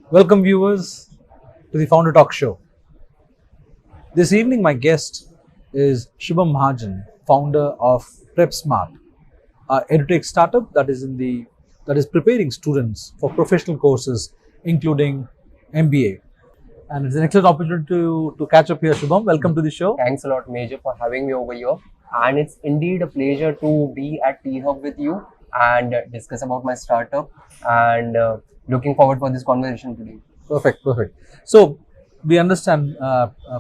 Welcome, viewers, to the Founder Talk Show. This evening, my guest is Shubham Mahajan, founder of Prepsmart, an Edutech startup that is preparing students for professional courses, including MBA. And it's an excellent opportunity to catch up here, Shubham. Welcome to the show. Thanks a lot, Major, for having me over here. And it's indeed a pleasure to be at T-Hub with you and discuss about my startup. And looking forward for this conversation today. Perfect. So, we understand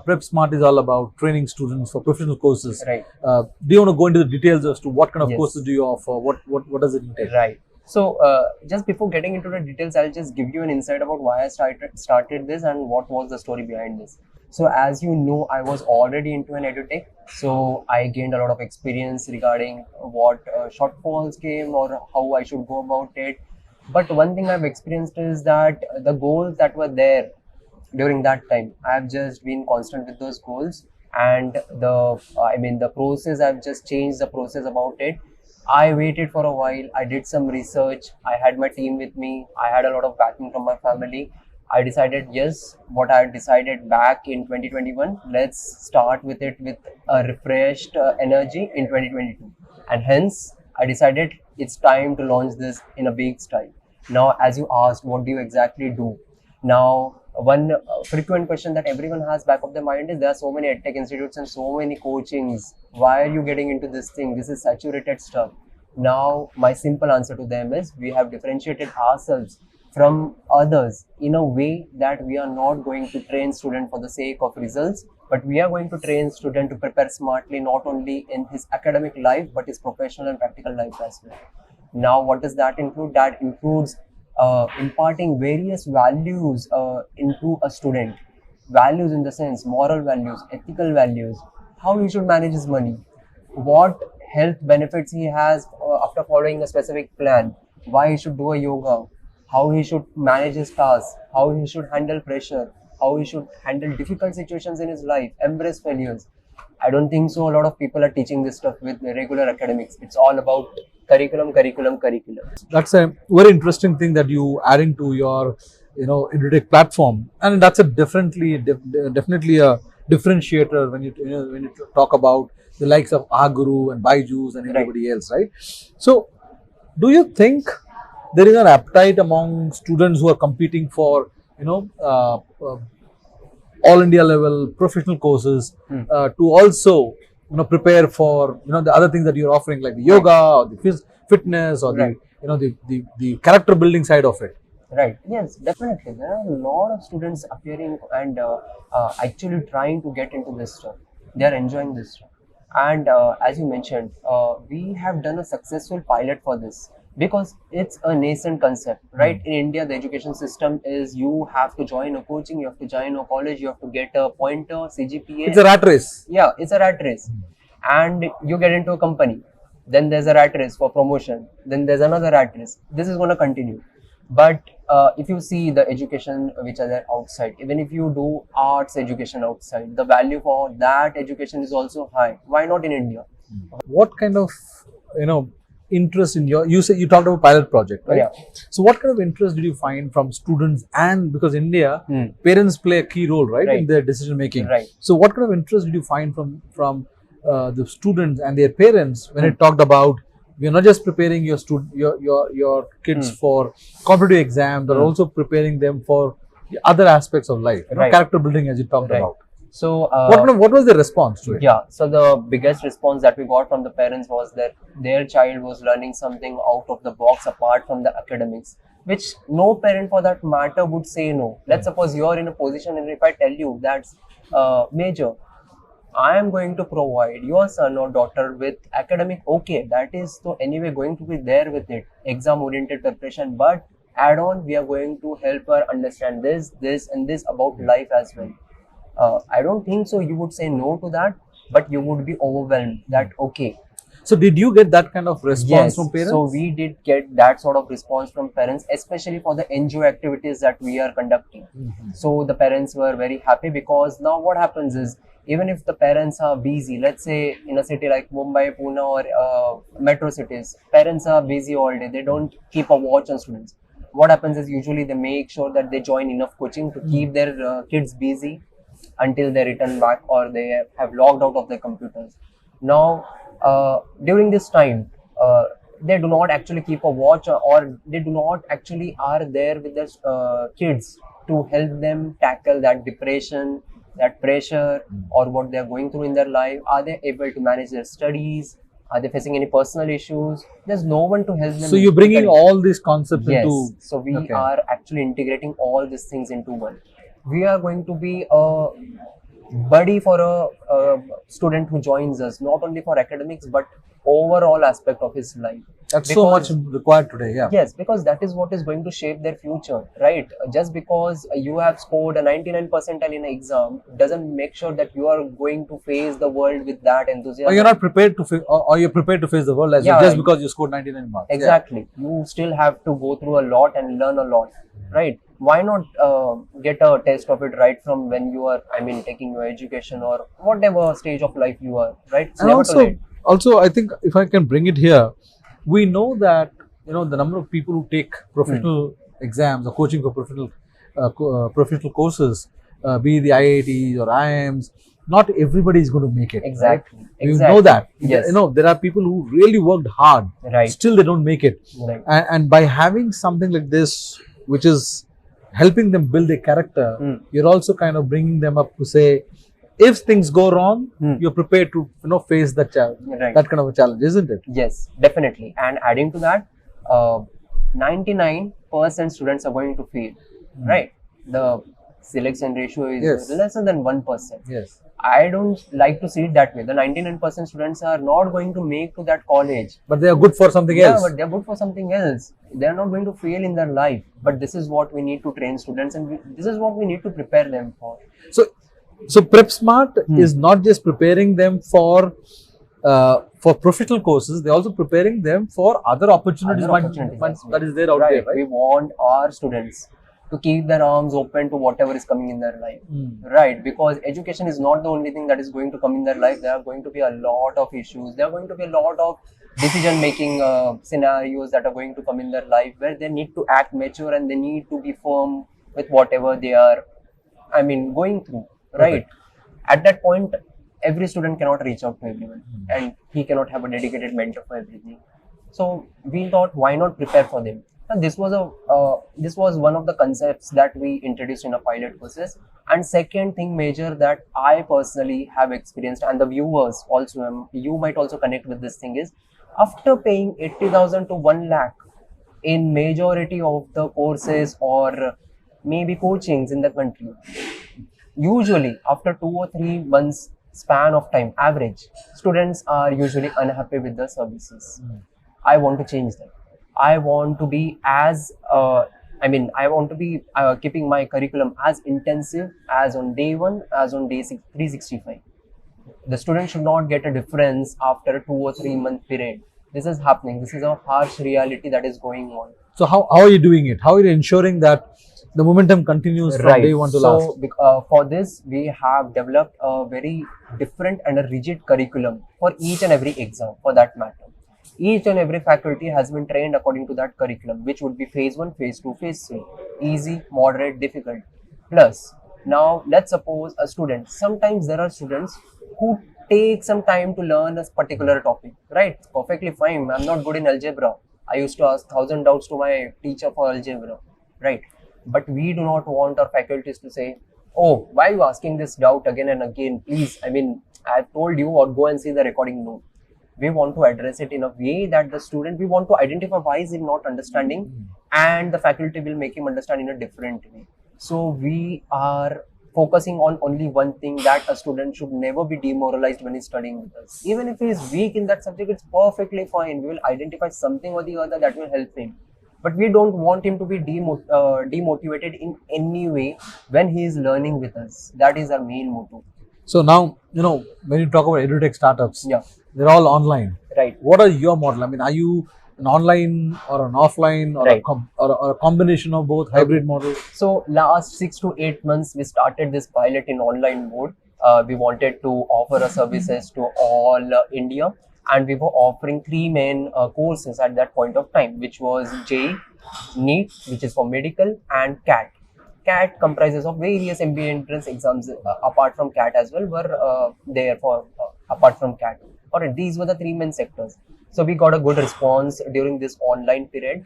Prepsmart is all about training students for professional courses. Right. Do you want to go into the details as to what kind of Yes. courses do you offer? What does it entail? Right. So, just before getting into the details, I'll just give you an insight about why I started this and what was the story behind this. So, as you know, I was already into an edutech. So, I gained a lot of experience regarding what shortfalls came or how I should go about it. But one thing I've experienced is that the goals that were there during that time, I've just been constant with those goals, and the process, I've just changed the process about it. I waited for a while, I did some research, I had my team with me, I had a lot of backing from my family. I decided, yes, what I had decided back in 2021, let's start with it with a refreshed energy in 2022. And hence, I decided it's time to launch this in a big style. Now, as you asked, what do you exactly do? Now, one frequent question that everyone has back of their mind is there are so many edtech institutes and so many coachings. Why are you getting into this thing? This is saturated stuff. Now, my simple answer to them is we have differentiated ourselves from others in a way that we are not going to train student for the sake of results, but we are going to train student to prepare smartly not only in his academic life but his professional and practical life as well. Now, what does that include? That includes imparting various values into a student. Values in the sense moral values, ethical values, how he should manage his money, what health benefits he has after following a specific plan, why he should do a yoga, how he should manage his tasks, how he should handle pressure, how he should handle difficult situations in his life, embrace failures. I don't think so. A lot of people are teaching this stuff with regular academics. It's all about curriculum. That's a very interesting thing that you adding to your Edutech platform, and that's a definitely a differentiator when you talk about the likes of Aguru and Byju's and everybody else, right? So, do you think there is an appetite among students who are competing for all India level professional courses to also prepare for the other things that you're offering, like the yoga or the fitness or Right. the character building side of it? Right. Yes, definitely. There are a lot of students appearing and actually trying to get into this stuff. They are enjoying this stuff. And as you mentioned, we have done a successful pilot for this because it's a nascent concept, right? In India, the education system is you have to join a coaching, you have to join a college, you have to get a pointer, CGPA. It's a rat race. Yeah, it's a rat race. And you get into a company, then there's a rat race for promotion, then there's another rat race. This is going to continue. But if you see the education which are there outside, even if you do arts education outside, the value for that education is also high. Why not in India? What kind of interest in you talked about pilot project, right? Yeah. So what kind of interest did you find from students, and because India parents play a key role, right, in Right. their decision making? Right. So what kind of interest did you find from the students and their parents when it talked about we are not just preparing your kids for competitive exams, but also preparing them for the other aspects of life, Right. character building, as you talked Right. about? So What was the response to it? yeah, so the biggest response that we got from the parents was that their child was learning something out of the box apart from the academics, which no parent for that matter would say no. Let's suppose you're in a position, and if I tell you that's major, I am going to provide your son or daughter with academic, okay, that is so anyway going to be there with it, exam oriented preparation, but add on, we are going to help her understand this, and this about life as well. I don't think so you would say no to that, but you would be overwhelmed that okay. So did you get that kind of response from parents? So we did get that sort of response from parents, especially for the NGO activities that we are conducting. So the parents were very happy because now what happens is, even if the parents are busy, let's say in a city like Mumbai, Pune or metro cities, parents are busy all day. They don't keep a watch on students. what happens is usually they make sure that they join enough coaching to keep their kids busy until they return back or they have logged out of their computers. Now, during this time, they do not actually keep a watch, or they do not actually are there with their kids to help them tackle that depression, that pressure, or what they are going through in their life. Are they able to manage their studies? Are they facing any personal issues? There's no one to help them. So you're bringing all these concepts Yes. into. So we Okay. are actually integrating all these things into one. We are going to be a buddy for a student who joins us, not only for academics but overall aspect of his life. That's so much required today. Yeah. Yes, because that is what is going to shape their future, right? Just because you have scored a 99 percentile in an exam doesn't make sure that you are going to face the world with that enthusiasm. Or you're not prepared to, or you're prepared to face the world as well, just because you scored 99 marks. Exactly. You still have to go through a lot and learn a lot, right? Why not get a taste of it right from when you are, taking your education or whatever stage of life you are, right? It's And never too late. also, I think if I can bring it here, we know that the number of people who take professional exams or coaching for professional courses, be the IITs or IIMs, not everybody is going to make it. Exactly. Right? You know that. Yes. There are people who really worked hard, Right. still they don't make it. Right. And by having something like this, which is helping them build a character, you're also kind of bringing them up to say, if things go wrong, you're prepared to face that challenge, Right. that kind of a challenge, isn't it? Yes, definitely. And adding to that, 99% students are going to fail, right? The selection ratio is Yes. lesser than 1%. Yes. I don't like to see it that way. The 99% students are not going to make to that college. But they are good for something Yeah, else. but they're good for something else. They're not going to fail in their life. But this is what we need to train students, and this is what we need to prepare them for. So Prepsmart is not just preparing them for professional courses; they're also preparing them for other opportunities, Other opportunities as well. that is there out Right. there, right? We want our students to keep their arms open to whatever is coming in their life, right? Because education is not the only thing that is going to come in their life. There are going to be a lot of issues. There are going to be a lot of decision-making scenarios that are going to come in their life where they need to act mature and they need to be firm with whatever they are, going through, right? Okay. At that point, every student cannot reach out to everyone, and he cannot have a dedicated mentor for everything. So we thought, why not prepare for them? And this was one of the concepts that we introduced in a pilot process. And second thing major that I personally have experienced, and the viewers also, you might also connect with this thing, is after paying 80,000 to 1 lakh in majority of the courses or maybe coachings in the country, usually after 2 or 3 months span of time, average, students are usually unhappy with the services. I want to change that. I want to be I want to be keeping my curriculum as intensive as on day 1, as on day 365. The student should not get a difference after a 2 or 3 month period. This is happening. This is a harsh reality that is going on. So how are you doing it? How are you ensuring that the momentum continues from day one to last? So for this, we have developed a very different and a rigid curriculum for each and every exam, for that matter. Each and every faculty has been trained according to that curriculum, which would be phase 1, phase 2, phase 3. Easy, moderate, difficult. Plus, now let's suppose a student. Sometimes there are students who take some time to learn a particular topic, right? Perfectly fine. I'm not good in algebra. I used to ask 1,000 doubts to my teacher for algebra, right? But we do not want our faculties to say, oh, why are you asking this doubt again and again? Please, I've told you, or go and see the recording. No. We want to address it in a way that we want to identify why is he not understanding, and the faculty will make him understand in a different way. So we are focusing on only one thing, that a student should never be demoralized when he's studying with us. Even if he is weak in that subject, it's perfectly fine. We will identify something or the other that will help him. But we don't want him to be demotivated in any way when he is learning with us. That is our main motto. So now, when you talk about Edutech startups, Yeah. they're all online. Right. What are your model? Are you an online or an offline or, Right. or a combination of both, hybrid model? So last 6 to 8 months, we started this pilot in online mode. We wanted to offer our services to all India, and we were offering three main courses at that point of time, which was JEE, NEET, which is for medical, and CAT. CAT comprises of various MBA entrance exams apart from CAT as well were there for apart from CAT. Alright, these were the three main sectors. So we got a good response during this online period.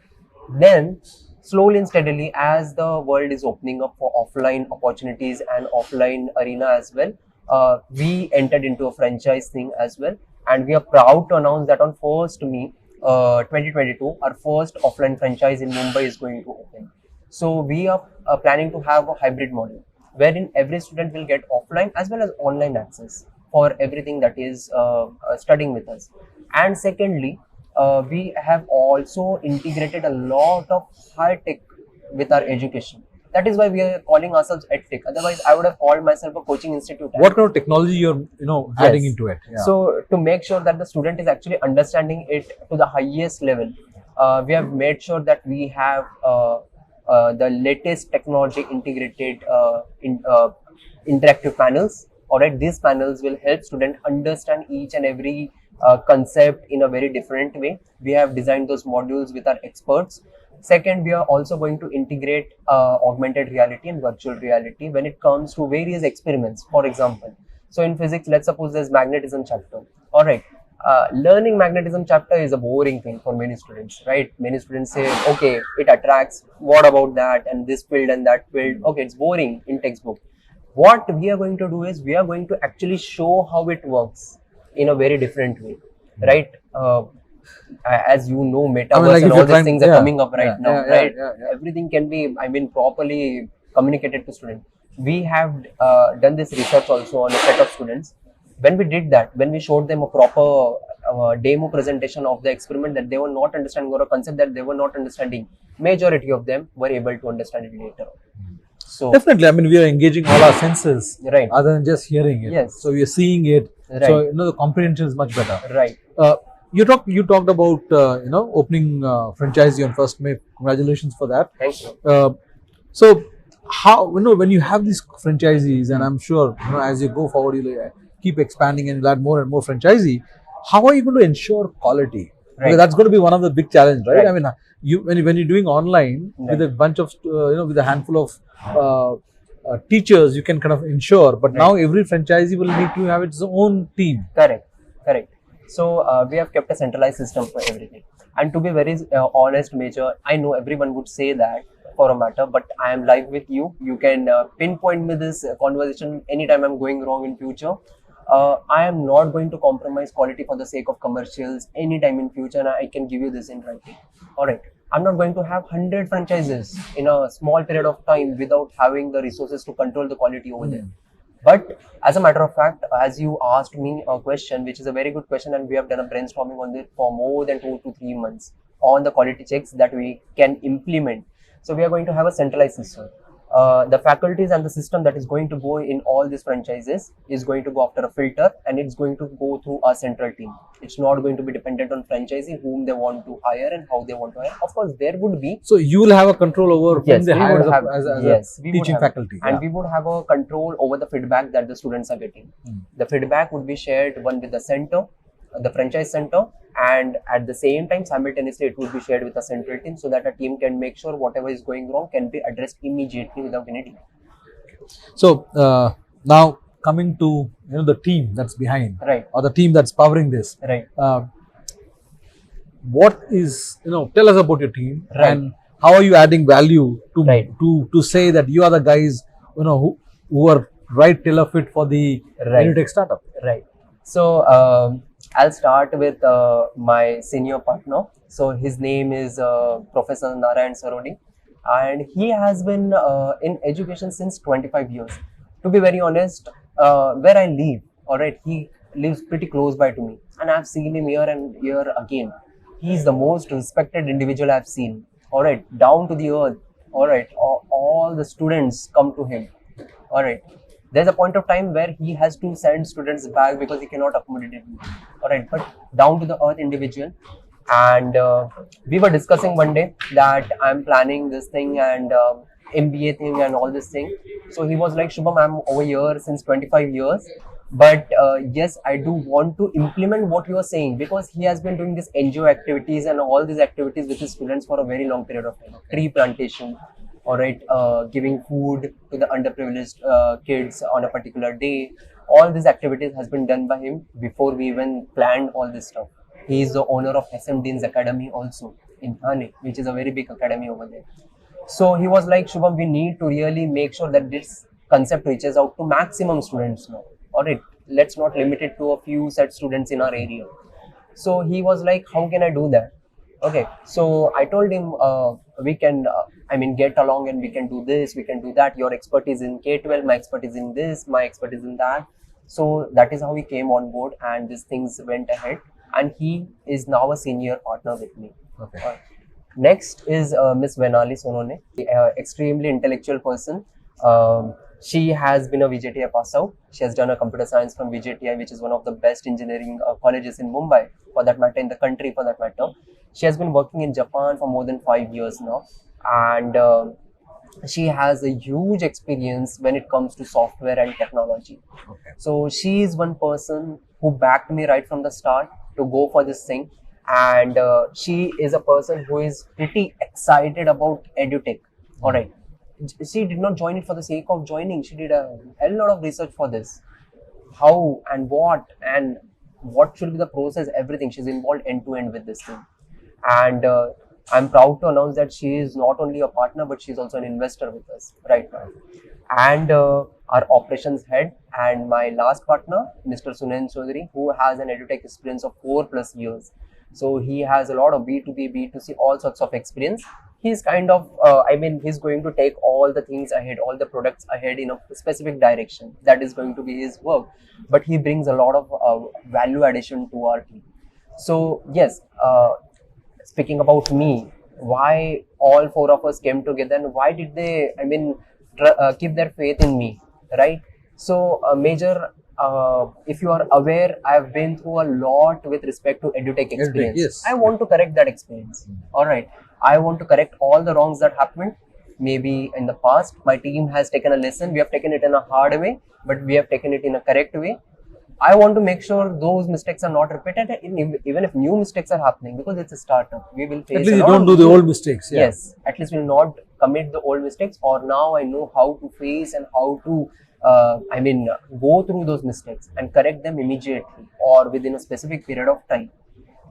Then slowly and steadily, as the world is opening up for offline opportunities and offline arena as well, we entered into a franchise thing as well, and we are proud to announce that on 1st May 2022, our first offline franchise in Mumbai is going to open. So we are planning to have a hybrid model wherein every student will get offline as well as online access for everything that is studying with us. And secondly, we have also integrated a lot of high tech with our education. That is why we are calling ourselves EdTech. Otherwise, I would have called myself a coaching institute. What kind of technology you're adding into it? Yeah. So to make sure that the student is actually understanding it to the highest level, we have made sure that we have the latest technology integrated interactive panels. Alright, these panels will help students understand each and every concept in a very different way. We have designed those modules with our experts. Second, we are also going to integrate augmented reality and virtual reality when it comes to various experiments. For example, so in physics, let's suppose there's magnetism chapter. All right, learning magnetism chapter is a boring thing for many students, right? Many students say, okay, it attracts. What about that and this field and that field? Okay, it's boring in textbook. What we are going to do is we are going to actually show how it works in a very different way, right? As you know, metaverse and all these things are coming up right now, right? Everything can be, properly communicated to students. We have done this research also on a set of students. When we did that, when we showed them a proper demo presentation of the experiment that they were not understanding or a concept that they were not understanding, majority of them were able to understand it later on. So definitely, we are engaging all our senses, right, other than just hearing it. Yes. So we are seeing it. Right. So the comprehension is much better. Right. You talked about opening franchisee on 1st May. Congratulations for that. Thank you. So how when you have these franchisees, and I'm sure as you go forward you'll keep expanding and you'll add more and more franchisee. How are you going to ensure quality? Right. Because that's going to be one of the big challenges, right? Right. When you're doing online Right. with a bunch of with a handful of teachers, you can kind of ensure. But now every franchisee will need to have its own team. Correct. So we have kept a centralized system for everything. And to be very honest, Major, I know everyone would say that for a matter, but I am live with you. You can pinpoint me this conversation anytime I'm going wrong in future. I am not going to compromise quality for the sake of commercials anytime in future, and I can give you this in writing. Alright, I'm not going to have 100 franchises in a small period of time without having the resources to control the quality over there. But as a matter of fact, as you asked me a question, which is a very good question, and we have done a brainstorming on this for more than 2 to 3 months on the quality checks that we can implement. So we are going to have a centralized system. The faculties and the system that is going to go in all these franchises is going to go after a filter, and it's going to go through a central team. It's not going to be dependent on franchisee whom they want to hire and how they want to hire. Of course, there would be. So you will have a control over whom they hire as a teaching faculty. And we would have a control over the feedback that the students are getting. The feedback would be shared one with the center, the franchise center, and at the same time simultaneously it would be shared with the central team, so that a team can make sure whatever is going wrong can be addressed immediately without any delay. So now coming to the team that's behind, right, or the team that's powering this, right, what is tell us about your team, right, and how are you adding value to right, to say that you are the guys who are right tailor fit for the Edutech startup. Right. So I'll start with my senior partner. So his name is Professor Narayan Sarodi, and he has been in education since 25 years. To be very honest, where I live, alright, he lives pretty close by to me, and I've seen him here and here again. He's the most respected individual I've seen, alright, down to the earth, alright, all the students come to him, alright. There's a point of time where he has to send students back because he cannot accommodate them. Alright, but down to the earth individual. And we were discussing one day that I'm planning this thing and MBA thing and all this thing. So he was like, Shubham, I'm over here since 25 years. But yes, I do want to implement what you are saying, because he has been doing this NGO activities and all these activities with his students for a very long period of time. Tree plantation, all right, giving food to the underprivileged kids on a particular day. All these activities has been done by him before we even planned all this stuff. He is the owner of SM Dean's Academy also in Thane, which is a very big academy over there. So he was like, Shubham, we need to really make sure that this concept reaches out to maximum students now. All right, let's not limit it to a few set students in our area. So he was like, how can I do that? Okay, so I told him, we can, get along and we can do this, we can do that. Your expertise in K-12, my expertise in this, my expertise in that. So that is how he came on board, and these things went ahead. And he is now a senior partner with me. Okay. Next is Miss Venali Sonone, extremely intellectual person. She has been a VJTI pass out. She has done a computer science from VJTI, which is one of the best engineering colleges in Mumbai, for that matter, in the country for that matter. She has been working in Japan for more than 5 years now, and she has a huge experience when it comes to software and technology. Okay. So she is one person who backed me right from the start to go for this thing, and she is a person who is pretty excited about edutech. All right, she did not join it for the sake of joining. She did a hell lot of research for this, how and what should be the process, everything. She's involved end to end with this thing, and I'm proud to announce that she is not only a partner, but she's also an investor with us right now. And our operations head and my last partner, Mr. Sunen Chaudhary, who has an edutech experience of 4+ years. So he has a lot of B2B, B2C, all sorts of experience. He's kind of, he's going to take all the things ahead, all the products ahead in a specific direction. That is going to be his work. But he brings a lot of value addition to our team. So yes, speaking about me, why all 4 of us came together and why did they, keep their faith in me, right? So major, if you are aware, I've been through a lot with respect to edutech experience. Yes. I want to correct that experience. All right, I want to correct all the wrongs that happened maybe in the past. My team has taken a lesson. We have taken it in a hard way, but we have taken it in a correct way. I want to make sure those mistakes are not repeated, even if new mistakes are happening, because it's a startup. We will face. At least you don't do the old mistakes. Yeah. Yes, at least we'll not commit the old mistakes. Or now I know how to face and how to, go through those mistakes and correct them immediately or within a specific period of time.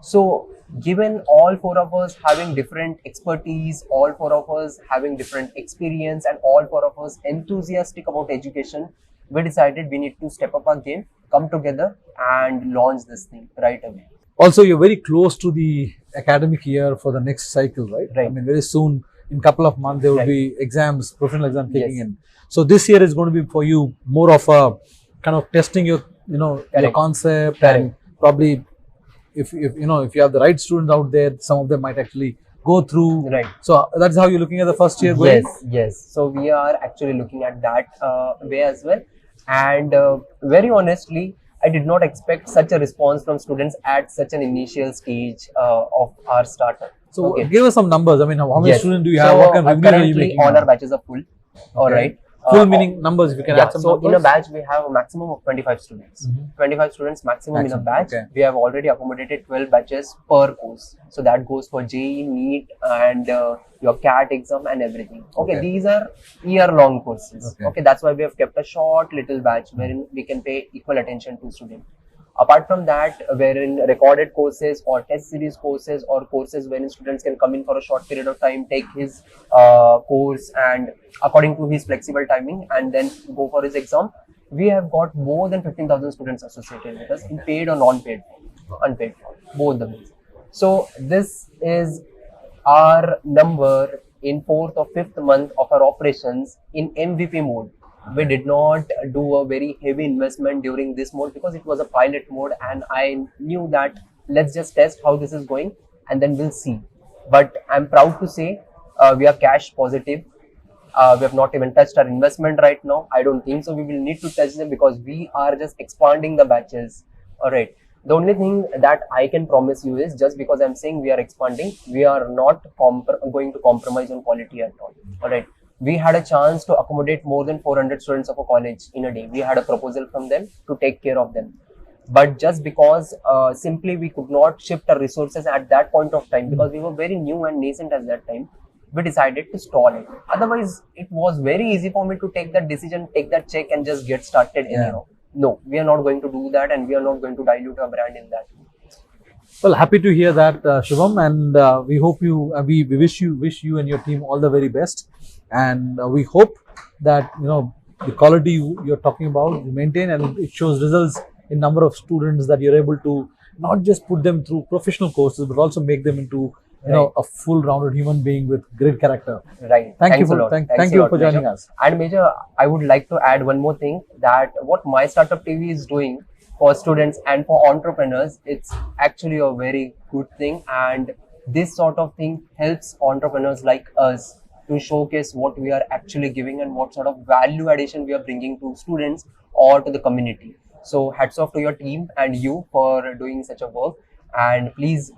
So, given all 4 of us having different expertise, all 4 of us having different experience, and all 4 of us enthusiastic about education, we decided we need to step up our game, come together and launch this thing right away. Also, you're very close to the academic year for the next cycle, right? Right. I mean, very soon, in a couple of months, there will Right. be exams, professional exams kicking Yes. in. So this year is going to be for you more of a kind of testing your, your Correct. concept, Correct. and probably if you have the right students out there, some of them might actually go through. Right. So that's how you're looking at the first year going. Yes. So we are actually looking at that way as well. And very honestly, I did not expect such a response from students at such an initial stage of our startup. So Okay. give us some numbers. I mean, how many Yes. students do you have? So, What kind of revenue are you currently making? all now? our batches are full. All Okay. right. Full meaning numbers, if you can Yeah, add some so numbers. in a batch we have a maximum of 25 students. 25 students maximum in a Maximum, batch. okay. We have already accommodated 12 batches per course. So that goes for JEE, NEET, and your CAT exam and everything. Okay, Okay. these are year-long courses. Okay. Okay, that's why we have kept a short little batch wherein we can pay equal attention to students. Apart from that, wherein recorded courses or test series courses or courses wherein students can come in for a short period of time, take his course and according to his flexible timing and then go for his exam, we have got more than 15,000 students associated with us in paid or non-paid form, unpaid form, both the ways. So this is our number in 4th or 5th month of our operations in MVP mode. We did not do a very heavy investment during this mode because it was a pilot mode, and I knew that let's just test how this is going and then we'll see. But I'm proud to say we are cash positive. We have not even touched our investment right now. I don't think so. We will need to touch them because we are just expanding the batches. All right. The only thing that I can promise you is, just because I'm saying we are expanding, we are not going to compromise on quality at all. All right. we had a chance to accommodate more than 400 students of a college in a day. We had a proposal from them to take care of them. But just because simply we could not shift our resources at that point of time, because we were very new and nascent at that time, we decided to stall it. Otherwise, it was very easy for me to take that decision, take that check, and just get started anyhow. No, we are not going to do that, and we are not going to dilute our brand in that. Well, happy to hear that, Shubham, and we hope you, we wish you and your team all the very best, and we hope that the quality you're talking about you maintain, and it shows results in number of students, that you're able to not just put them through professional courses, but also make them into a full-rounded human being with great character. Right. Thank Thanks you a for lot. thank Thanks a you lot, for joining Major. us. And Major, I would like to add one more thing, that what My Startup TV is doing for students and for entrepreneurs, it's actually a very good thing, and this sort of thing helps entrepreneurs like us to showcase what we are actually giving and what sort of value addition we are bringing to students or to the community. So hats off to your team and you for doing such a work, and please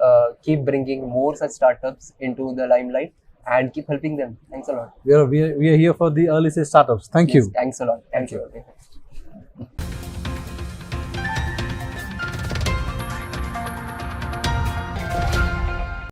keep bringing more such startups into the limelight and keep helping them. Thanks a lot. We are here for the early stage startups. Thank Yes, you. thanks a lot. Thank you.